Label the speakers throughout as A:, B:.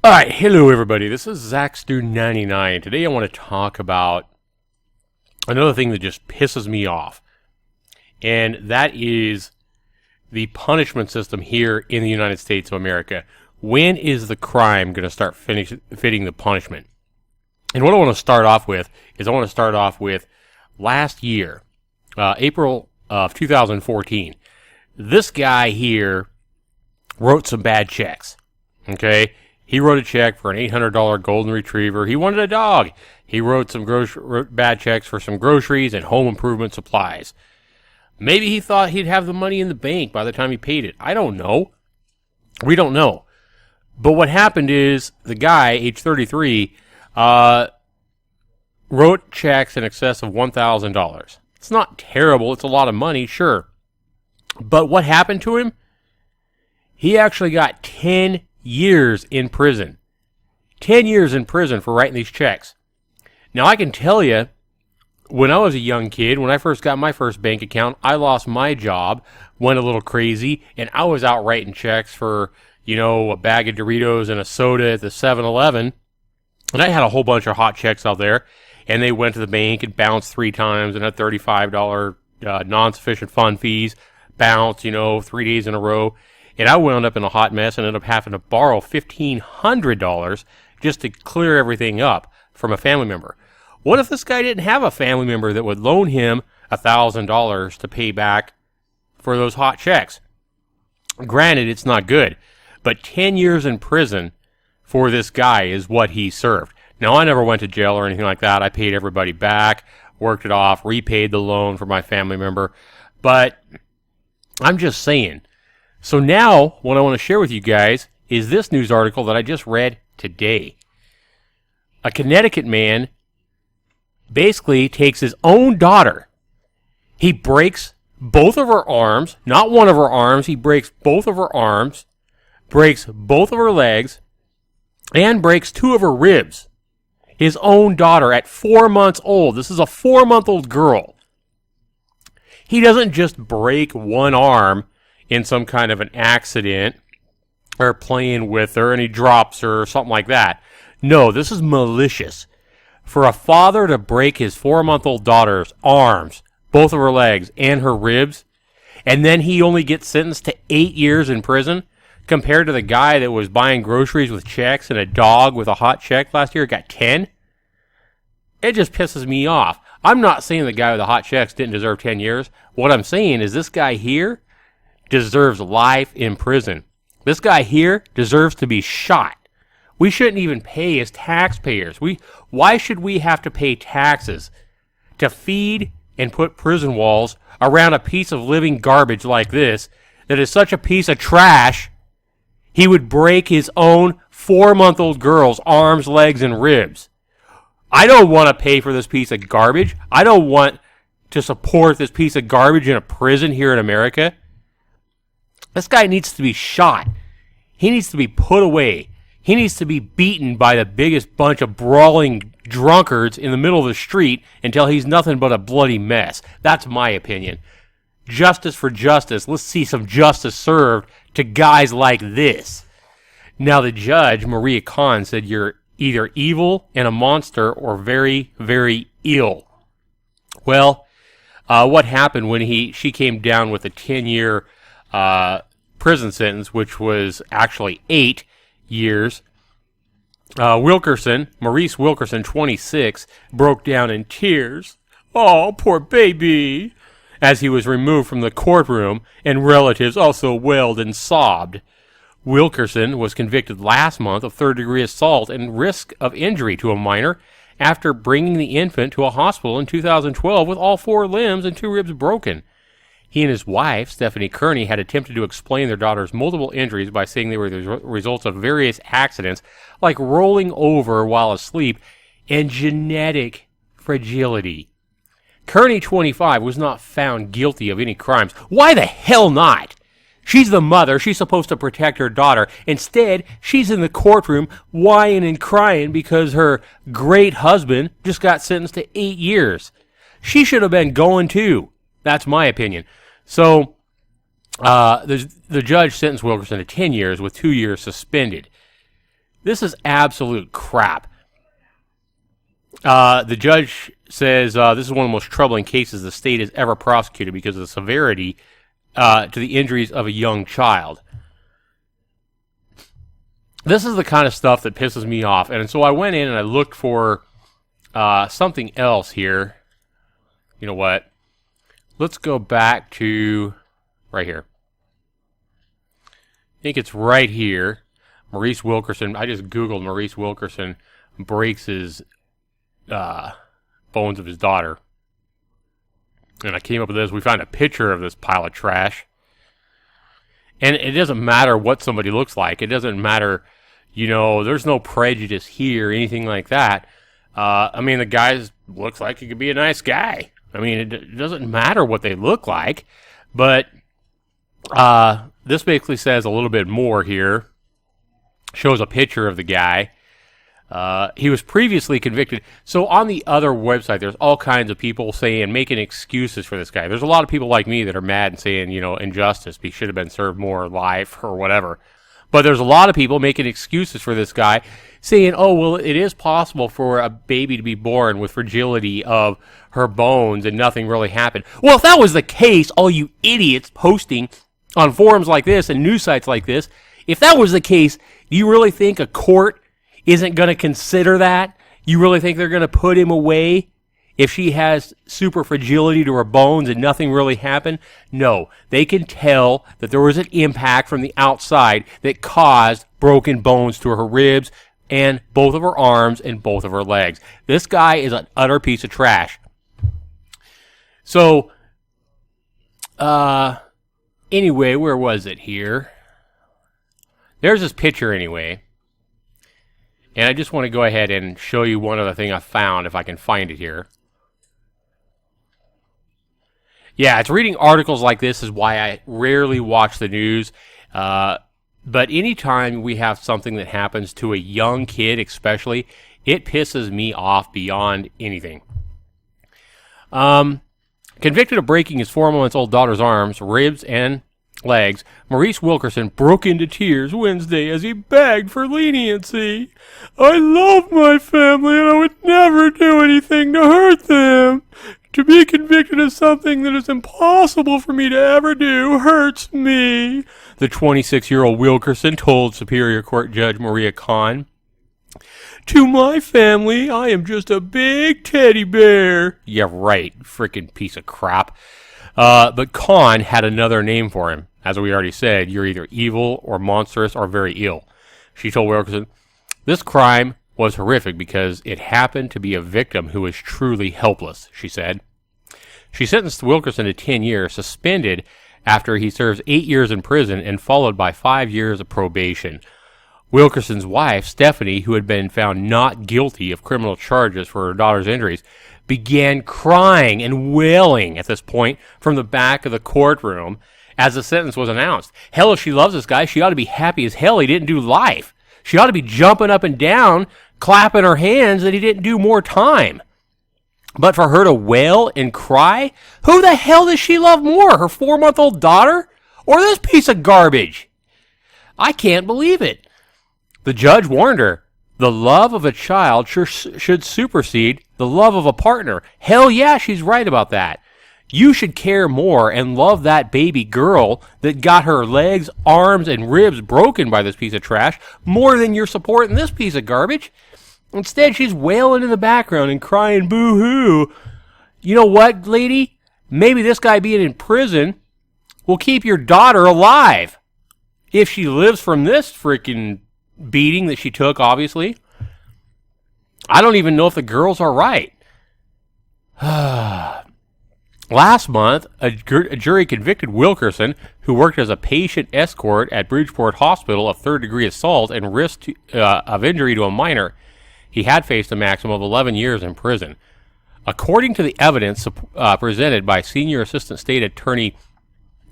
A: Alright, hello everybody, this is Zaxter99. Today I want to talk about another thing that just pisses me off. And that is the punishment system here in the United States of America. When is the crime going to start fitting the punishment? And what I want to start off with is last year, April of 2014. This guy here wrote some bad checks, okay? He wrote a check for an $800 golden retriever. He wanted a dog. He wrote some bad checks for some groceries and home improvement supplies. Maybe he thought he'd have the money in the bank by the time he paid it. I don't know. We don't know. But what happened is the guy, age 33, wrote checks in excess of $1,000. It's not terrible. It's a lot of money, sure. But what happened to him? He actually got 10 years in prison. 10 years in prison for writing these checks. Now, I can tell you, when I was a young kid, when I first got my first bank account, I lost my job, went a little crazy, and I was out writing checks for, a bag of Doritos and a soda at the 7-Eleven. And I had a whole bunch of hot checks out there, and they went to the bank and bounced 3 times and had $35 non-sufficient fund fees, bounced, 3 days in a row. And I wound up in a hot mess and ended up having to borrow $1,500 just to clear everything up from a family member. What if this guy didn't have a family member that would loan him $1,000 to pay back for those hot checks? Granted, it's not good, but 10 years in prison for this guy is what he served. Now, I never went to jail or anything like that. I paid everybody back, worked it off, repaid the loan for my family member. But I'm just saying. So now, what I want to share with you guys is this news article that I just read today. A Connecticut man basically takes his own daughter. He breaks both of her arms, not one of her arms, he breaks both of her arms, breaks both of her legs, and breaks 2 of her ribs. His own daughter at 4 months old. This is a 4-month-old girl. He doesn't just break one arm in some kind of an accident or playing with her and he drops her or something like that. No, this is malicious. For a father to break his 4-month-old daughter's arms, both of her legs, and her ribs, and then he only gets sentenced to 8 years in prison compared to the guy that was buying groceries with checks and a dog with a hot check last year got 10? It just pisses me off. I'm not saying the guy with the hot checks didn't deserve 10 years. What I'm saying is this guy here deserves life in prison. This guy here deserves to be shot. We shouldn't even pay as taxpayers. Why should we have to pay taxes to feed and put prison walls around a piece of living garbage like this that is such a piece of trash, he would break his own 4-month-old girl's arms, legs, and ribs? I don't want to pay for this piece of garbage. I don't want to support this piece of garbage in a prison here in America. This guy needs to be shot. He needs to be put away. He needs to be beaten by the biggest bunch of brawling drunkards in the middle of the street until he's nothing but a bloody mess. That's my opinion. Justice for justice. Let's see some justice served to guys like this. Now, the judge, Maria Khan, said you're either evil and a monster or very, very ill. Well, what happened when she came down with a 10-year prison sentence, which was actually 8 years. Maurice Wilkerson, 26, broke down in tears. Oh, poor baby, as he was removed from the courtroom, and relatives also wailed and sobbed. Wilkerson was convicted last month of third-degree assault and risk of injury to a minor after bringing the infant to a hospital in 2012 with all 4 limbs and 2 ribs broken. He and his wife, Stephanie Kearney, had attempted to explain their daughter's multiple injuries by saying they were the results of various accidents, like rolling over while asleep and genetic fragility. Kearney, 25, was not found guilty of any crimes. Why the hell not? She's the mother. She's supposed to protect her daughter. Instead, she's in the courtroom whining and crying because her great husband just got sentenced to 8 years. She should have been going too. That's my opinion. So, the judge sentenced Wilkerson to 10 years with 2 years suspended. This is absolute crap. The judge says this is one of the most troubling cases the state has ever prosecuted because of the severity to the injuries of a young child. This is the kind of stuff that pisses me off. And so I went in and I looked for something else here. You know what? Let's go back to right here. I think it's right here. Maurice Wilkerson. I just Googled Maurice Wilkerson breaks his bones of his daughter. And I came up with this. We found a picture of this pile of trash. And it doesn't matter what somebody looks like. It doesn't matter, there's no prejudice here, anything like that. The guy looks like he could be a nice guy. It doesn't matter what they look like. But this basically says a little bit more here. Shows a picture of the guy. He was previously convicted. So on the other website, there's all kinds of people making excuses for this guy. There's a lot of people like me that are mad and saying, injustice. He should have been served more life or whatever. But there's a lot of people making excuses for this guy, saying, oh, well, it is possible for a baby to be born with fragility of her bones and nothing really happened. Well, if that was the case, all you idiots posting on forums like this and news sites like this, if that was the case, do you really think a court isn't going to consider that? You really think they're going to put him away if she has super fragility to her bones and nothing really happened? No, they can tell that there was an impact from the outside that caused broken bones to her ribs and both of her arms and both of her legs. This guy is an utter piece of trash. So, anyway, where was it here? There's this picture anyway. And I just want to go ahead and show you one other thing I found, if I can find it here. Yeah, it's reading articles like this is why I rarely watch the news. But anytime we have something that happens to a young kid especially, it pisses me off beyond anything. Convicted of breaking his 4-month-old daughter's arms, ribs, and legs, Maurice Wilkerson broke into tears Wednesday as he begged for leniency. I love my family and I would never do anything to hurt them. To be convicted of something that is impossible for me to ever do hurts me, the 26-year-old Wilkerson told Superior Court Judge Maria Kahn. To my family, I am just a big teddy bear. Yeah, right, frickin' piece of crap. But Kahn had another name for him. As we already said, you're either evil or monstrous or very ill. She told Wilkerson, this crime was horrific because it happened to be a victim who was truly helpless, she said. She sentenced Wilkerson to 10 years, suspended after he serves 8 years in prison and followed by 5 years of probation. Wilkerson's wife, Stephanie, who had been found not guilty of criminal charges for her daughter's injuries, began crying and wailing at this point from the back of the courtroom as the sentence was announced. Hell, if she loves this guy, she ought to be happy as hell he didn't do life. She ought to be jumping up and down, clapping her hands that he didn't do more time. But for her to wail and cry, who the hell does she love more, her 4-month-old daughter or this piece of garbage? I can't believe it. The judge warned her, the love of a child should supersede the love of a partner. Hell yeah, she's right about that. You should care more and love that baby girl that got her legs, arms, and ribs broken by this piece of trash more than you're supporting this piece of garbage. Instead, she's wailing in the background and crying boo-hoo. You know what, lady? Maybe this guy being in prison will keep your daughter alive. If she lives from this freaking beating that she took, obviously. I don't even know if the girls are right. Last month, a jury convicted Wilkerson, who worked as a patient escort at Bridgeport Hospital, of third-degree assault and risk of injury to a minor. He had faced a maximum of 11 years in prison. According to the evidence presented by Senior Assistant State Attorney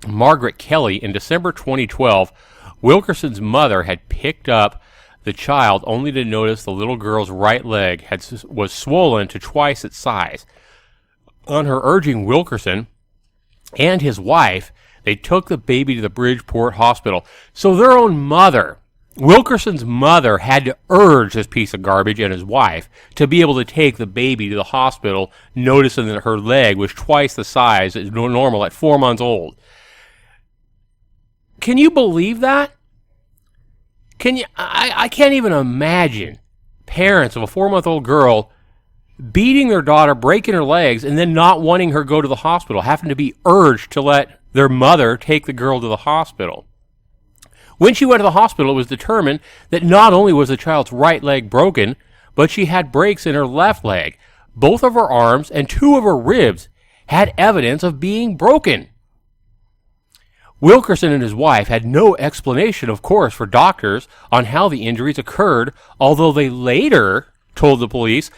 A: Margaret Kelly in December 2012, Wilkerson's mother had picked up the child only to notice the little girl's right leg was swollen to twice its size. On her urging Wilkerson and his wife, they took the baby to the Bridgeport Hospital. So their own mother Wilkerson's mother had to urge this piece of garbage and his wife to be able to take the baby to the hospital, noticing that her leg was twice the size as normal at 4 months old. Can you believe that? I can't even imagine parents of a 4-month-old girl beating their daughter, breaking her legs, and then not wanting her to go to the hospital, having to be urged to let their mother take the girl to the hospital. When she went to the hospital, it was determined that not only was the child's right leg broken, but she had breaks in her left leg. Both of her arms and 2 of her ribs had evidence of being broken. Wilkerson and his wife had no explanation, of course, for doctors on how the injuries occurred, although they later told the police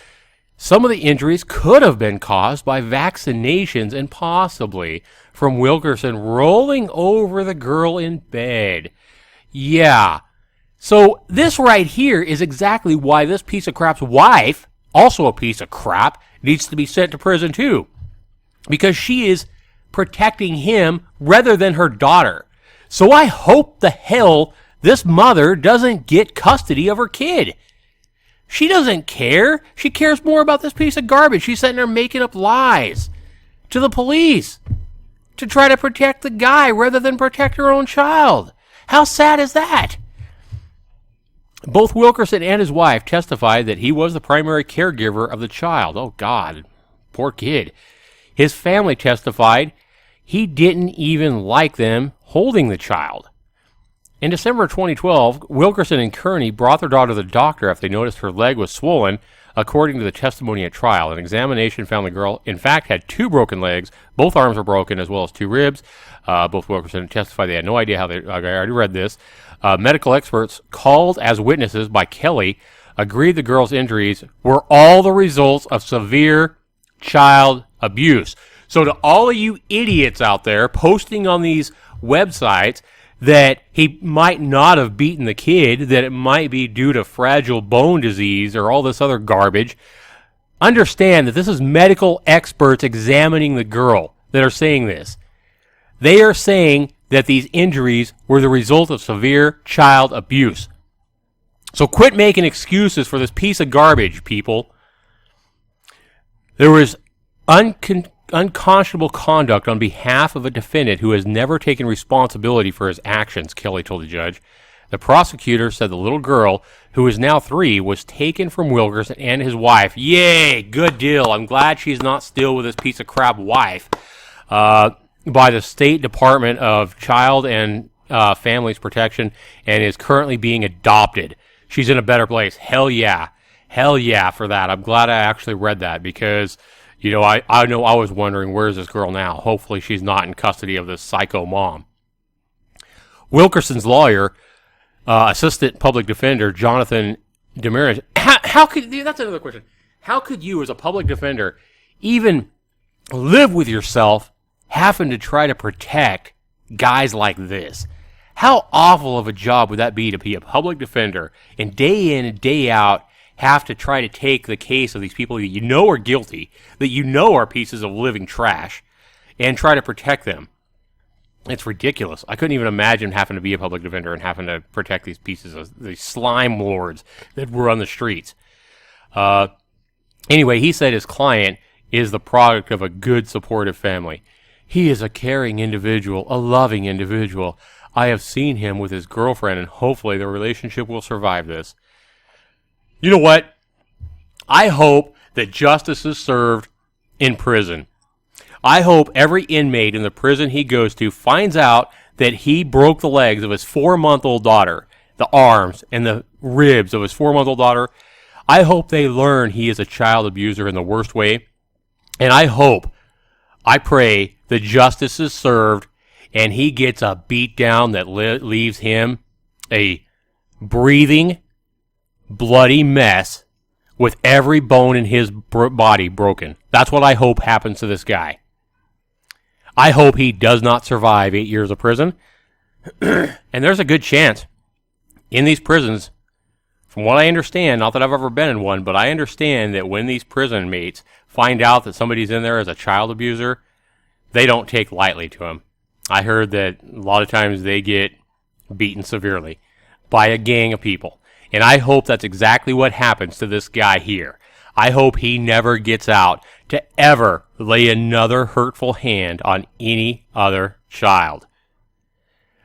A: some of the injuries could have been caused by vaccinations and possibly from Wilkerson rolling over the girl in bed. Yeah. So this right here is exactly why this piece of crap's wife, also a piece of crap, needs to be sent to prison too. Because she is protecting him rather than her daughter. So I hope the hell this mother doesn't get custody of her kid. She doesn't care. She cares more about this piece of garbage. She's sitting there making up lies to the police to try to protect the guy rather than protect her own child. How sad is that? Both Wilkerson and his wife testified that he was the primary caregiver of the child. Oh, God. Poor kid. His family testified he didn't even like them holding the child. In December of 2012, Wilkerson and Kearney brought their daughter to the doctor after they noticed her leg was swollen. According to the testimony at trial, an examination found the girl, in fact, had 2 broken legs. Both arms were broken, as well as 2 ribs. Both Wilkerson testified they had no idea how they... I already read this. Medical experts called as witnesses by Kelly agreed the girl's injuries were all the results of severe child abuse. So to all of you idiots out there posting on these websites that he might not have beaten the kid, that it might be due to fragile bone disease or all this other garbage, understand that this is medical experts examining the girl that are saying this. They are saying that these injuries were the result of severe child abuse. So quit making excuses for this piece of garbage, people. There was unconscionable conduct on behalf of a defendant who has never taken responsibility for his actions, Kelly told the judge. The prosecutor said the little girl, who is now 3, was taken from Wilkerson and his wife. Yay, good deal. I'm glad she's not still with this piece of crap wife. By the State Department of Child and Families Protection, and is currently being adopted. She's in a better place. Hell yeah. Hell yeah for that. I'm glad I actually read that because... You know, I know I was wondering, where's this girl now? Hopefully she's not in custody of this psycho mom. Wilkerson's lawyer, assistant public defender, Jonathan Demirage, how could, that's another question. How could you, as a public defender, even live with yourself having to try to protect guys like this? How awful of a job would that be to be a public defender and day in and day out have to try to take the case of these people that you know are guilty, that you know are pieces of living trash, and try to protect them. It's ridiculous. I couldn't even imagine having to be a public defender and having to protect these pieces of these slime lords that were on the streets. Anyway, he said his client is the product of a good, supportive family. He is a caring individual, a loving individual. I have seen him with his girlfriend, and hopefully the relationship will survive this. You know what? I hope that justice is served in prison. I hope every inmate in the prison he goes to finds out that he broke the legs of his 4-month-old daughter, the arms and the ribs of his 4-month-old daughter. I hope they learn he is a child abuser in the worst way. And I pray that justice is served and he gets a beat down that leaves him a breathing, bloody mess with every bone in his body broken. That's what I hope happens to this guy. I hope he does not survive 8 years of prison. And there's a good chance in these prisons, from what I understand, not that I've ever been in one, but I understand that when these prison mates find out that somebody's in there as a child abuser, they don't take lightly to him. I heard that a lot of times they get beaten severely. by a gang of people. And I hope that's exactly what happens to this guy here. I hope he never gets out to ever lay another hurtful hand on any other child.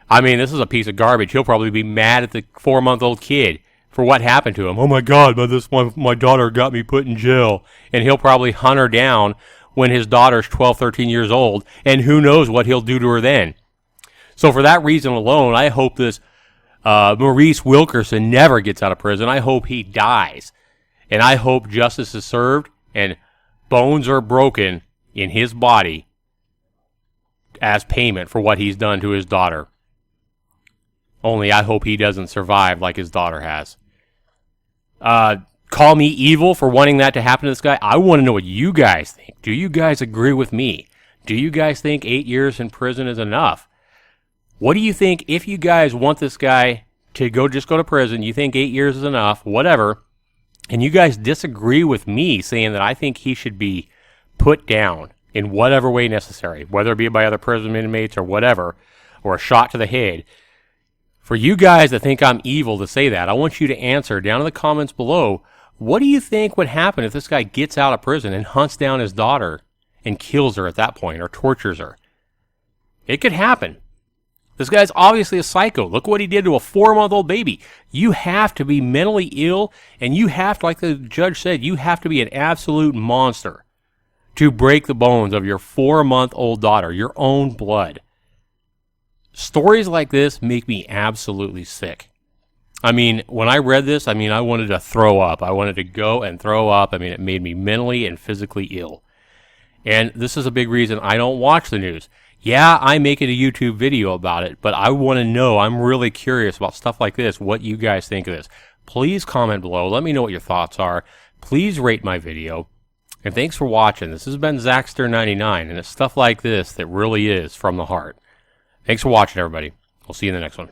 A: I mean, this is a piece of garbage. He'll probably be mad at the 4-month-old kid for what happened to him. Oh my God, my daughter got me put in jail. And he'll probably hunt her down when his daughter's 12, 13 years old, and who knows what he'll do to her then. So for that reason alone, I hope this Maurice Wilkerson never gets out of prison. I hope he dies. And I hope justice is served and bones are broken in his body as payment for what he's done to his daughter. Only I hope he doesn't survive like his daughter has. Call me evil for wanting that to happen to this guy. I want to know what you guys think. Do you guys agree with me? Do you guys think 8 years in prison is enough? What do you think if you guys want this guy to just go to prison? You think 8 years is enough, whatever, and you guys disagree with me saying that I think he should be put down in whatever way necessary, whether it be by other prison inmates or whatever, or a shot to the head. For you guys that think I'm evil to say that, I want you to answer down in the comments below, what do you think would happen if this guy gets out of prison and hunts down his daughter and kills her at that point or tortures her? It could happen. This guy's obviously a psycho. Look what he did to a 4-month-old baby. You have to be mentally ill, and you have to, like the judge said, you have to be an absolute monster to break the bones of your 4-month-old daughter, your own blood. Stories like this make me absolutely sick. I mean, when I read this, I wanted to throw up. I wanted to go and throw up. It made me mentally and physically ill. And this is a big reason I don't watch the news. Yeah, I make it a YouTube video about it, but I want to know, I'm really curious about stuff like this, what you guys think of this. Please comment below. Let me know what your thoughts are. Please rate my video. And thanks for watching. This has been Zaxter99, and it's stuff like this that really is from the heart. Thanks for watching, everybody. We'll see you in the next one.